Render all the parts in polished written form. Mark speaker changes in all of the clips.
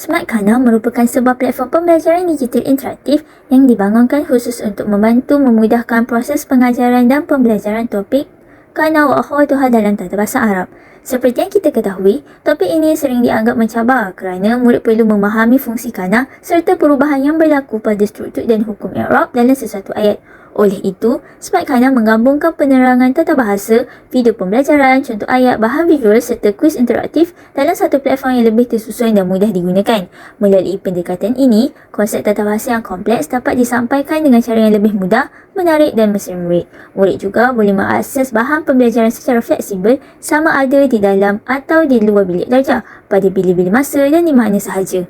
Speaker 1: Smart Kana merupakan sebuah platform pembelajaran digital interaktif yang dibangunkan khusus untuk membantu memudahkan proses pengajaran dan pembelajaran topik Kana wa Akhwatuha dalam tata bahasa Arab. Seperti yang kita ketahui, topik ini sering dianggap mencabar kerana murid perlu memahami fungsi Kana serta perubahan yang berlaku pada struktur dan hukum i'rab dalam sesuatu ayat. Oleh itu, Smart Kana menggabungkan penerangan tata bahasa, video pembelajaran, contoh ayat, bahan visual serta kuis interaktif dalam satu platform yang lebih tersusun dan mudah digunakan. Melalui pendekatan ini, konsep tata bahasa yang kompleks dapat disampaikan dengan cara yang lebih mudah, menarik dan mesra murid. Murid juga boleh mengakses bahan pembelajaran secara fleksibel sama ada di dalam atau di luar bilik belajar, pada bila-bila masa dan di mana sahaja.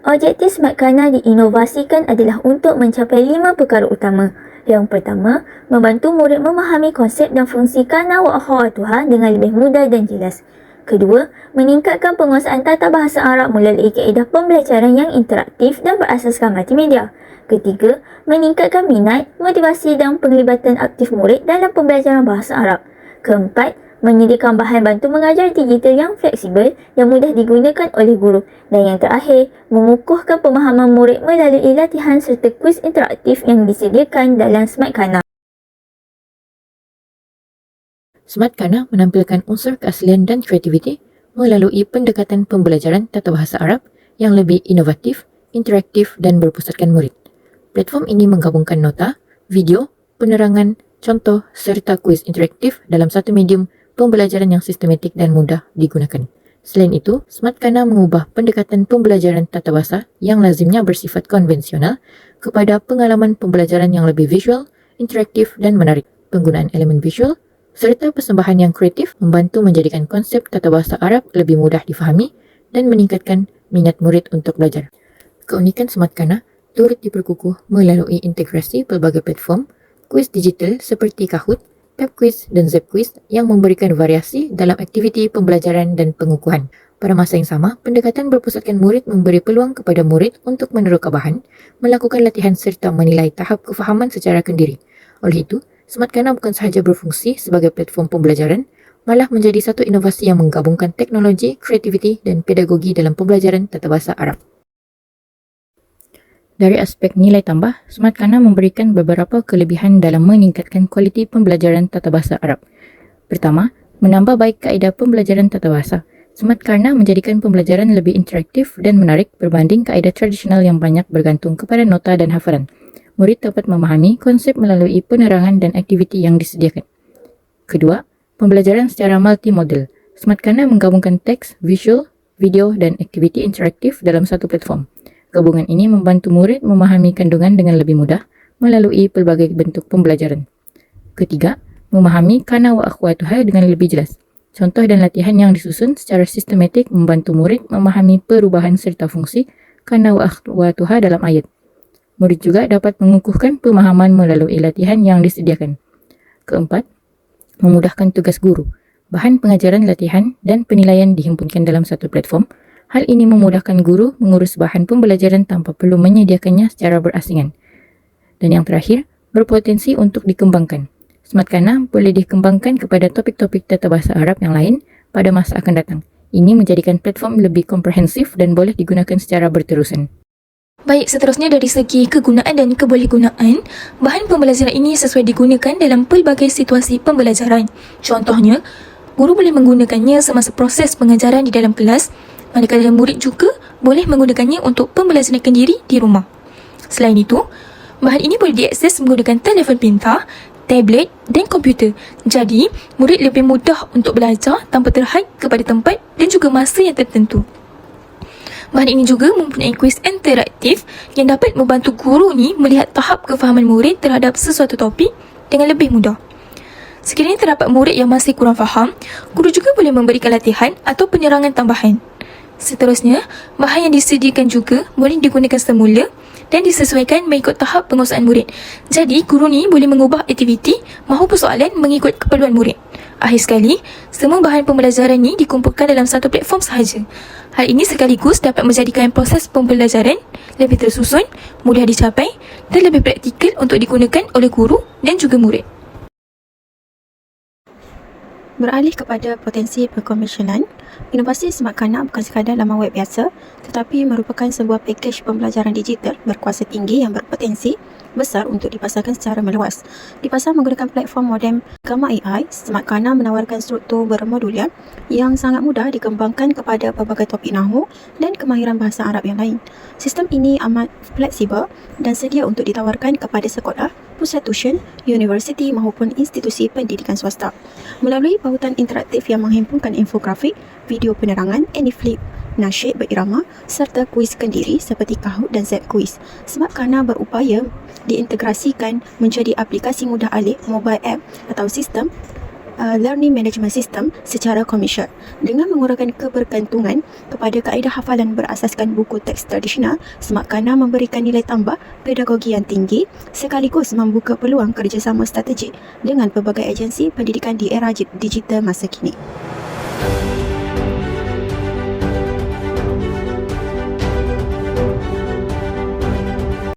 Speaker 1: Objektif Smart Kana diinovasikan adalah untuk mencapai 5 perkara utama. Yang pertama, membantu murid memahami konsep dan fungsi Kana wa Akhwatuha dengan lebih mudah dan jelas. Kedua, meningkatkan penguasaan tata bahasa Arab melalui kaedah pembelajaran yang interaktif dan berasaskan multimedia. Ketiga, meningkatkan minat, motivasi dan penglibatan aktif murid dalam pembelajaran bahasa Arab. Keempat, menyediakan bahan bantu mengajar digital yang fleksibel yang mudah digunakan oleh guru. Dan yang terakhir, mengukuhkan pemahaman murid melalui latihan serta kuis interaktif yang disediakan dalam Smart Kana.
Speaker 2: Smart Kana menampilkan unsur keaslian dan kreativiti melalui pendekatan pembelajaran tata bahasa Arab yang lebih inovatif, interaktif dan berpusatkan murid. Platform ini menggabungkan nota, video, penerangan, contoh serta kuis interaktif dalam satu medium pembelajaran yang sistematik dan mudah digunakan. Selain itu, Smart Kana mengubah pendekatan pembelajaran tata bahasa yang lazimnya bersifat konvensional kepada pengalaman pembelajaran yang lebih visual, interaktif dan menarik. Penggunaan elemen visual serta persembahan yang kreatif membantu menjadikan konsep tata bahasa Arab lebih mudah difahami dan meningkatkan minat murid untuk belajar. Keunikan Smart Kana turut diperkukuh melalui integrasi pelbagai platform, kuis digital seperti Kahoot, Tab Quiz dan Zap Quiz yang memberikan variasi dalam aktiviti pembelajaran dan pengukuhan. Pada masa yang sama, pendekatan berpusatkan murid memberi peluang kepada murid untuk meneroka bahan, melakukan latihan serta menilai tahap kefahaman secara kendiri. Oleh itu, Smart Kana bukan sahaja berfungsi sebagai platform pembelajaran, malah menjadi satu inovasi yang menggabungkan teknologi, kreativiti dan pedagogi dalam pembelajaran tata bahasa Arab. Dari aspek nilai tambah, Smart Kana memberikan beberapa kelebihan dalam meningkatkan kualiti pembelajaran tata bahasa Arab. Pertama, menambah baik kaedah pembelajaran tata bahasa. Smart Kana menjadikan pembelajaran lebih interaktif dan menarik berbanding kaedah tradisional yang banyak bergantung kepada nota dan hafalan. Murid dapat memahami konsep melalui penerangan dan aktiviti yang disediakan. Kedua, pembelajaran secara multimodal. Smart Kana menggabungkan teks, visual, video dan aktiviti interaktif dalam satu platform. Gabungan ini membantu murid memahami kandungan dengan lebih mudah melalui pelbagai bentuk pembelajaran. Ketiga, memahami Kana wa Akhwatuha dengan lebih jelas. Contoh dan latihan yang disusun secara sistematik membantu murid memahami perubahan serta fungsi Kana wa Akhwatuha dalam ayat. Murid juga dapat mengukuhkan pemahaman melalui latihan yang disediakan. Keempat, memudahkan tugas guru. Bahan pengajaran, latihan dan penilaian dihimpunkan dalam satu platform. Hal ini memudahkan guru mengurus bahan pembelajaran tanpa perlu menyediakannya secara berasingan. Dan yang terakhir, berpotensi untuk dikembangkan. Smart Kana boleh dikembangkan kepada topik-topik tata bahasa Arab yang lain pada masa akan datang. Ini menjadikan platform lebih komprehensif dan boleh digunakan secara berterusan.
Speaker 3: Baik, seterusnya dari segi kegunaan dan kebolehgunaan, bahan pembelajaran ini sesuai digunakan dalam pelbagai situasi pembelajaran. Contohnya, guru boleh menggunakannya semasa proses pengajaran di dalam kelas, manakala murid juga boleh menggunakannya untuk pembelajaran kendiri di rumah. Selain itu, bahan ini boleh diakses menggunakan telefon pintar, tablet dan komputer. Jadi, murid lebih mudah untuk belajar tanpa terhad kepada tempat dan juga masa yang tertentu. Bahan ini juga mempunyai kuis interaktif yang dapat membantu guru ni melihat tahap kefahaman murid terhadap sesuatu topik dengan lebih mudah. Sekiranya terdapat murid yang masih kurang faham, guru juga boleh memberikan latihan atau penerangan tambahan. Seterusnya, bahan yang disediakan juga boleh digunakan semula dan disesuaikan mengikut tahap penguasaan murid. Jadi, guru ni boleh mengubah aktiviti mahu persoalan mengikut keperluan murid. Akhir sekali, semua bahan pembelajaran ni dikumpulkan dalam satu platform sahaja. Hal ini sekaligus dapat menjadikan proses pembelajaran lebih tersusun, mudah dicapai dan lebih praktikal untuk digunakan oleh guru dan juga murid.
Speaker 4: Beralih kepada potensi perkomersialan, inovasi Smart Kana bukan sekadar laman web biasa tetapi merupakan sebuah pakej pembelajaran digital berkuasa tinggi yang berpotensi besar untuk dipasarkan secara meluas. Dipasar menggunakan platform modem Gamma AI, Smart Kana menawarkan struktur bermodular yang sangat mudah dikembangkan kepada pelbagai topik nahwu dan kemahiran bahasa Arab yang lain. Sistem ini amat fleksibel dan sedia untuk ditawarkan kepada sekolah, pusat tuition, universiti maupun institusi pendidikan swasta. Melalui pautan interaktif yang menghimpunkan infografik, video penerangan, Anyflip, nasyid berirama serta kuis kendiri seperti Kahoot dan Zap Quiz, Smart Kana berupaya diintegrasikan menjadi aplikasi mudah alih mobile app atau sistem learning management system secara komersial. Dengan mengurangkan kebergantungan kepada kaedah hafalan berasaskan buku teks tradisional, Smart Kana memberikan nilai tambah pedagogi yang tinggi sekaligus membuka peluang kerjasama strategik dengan pelbagai agensi pendidikan di era digital masa kini.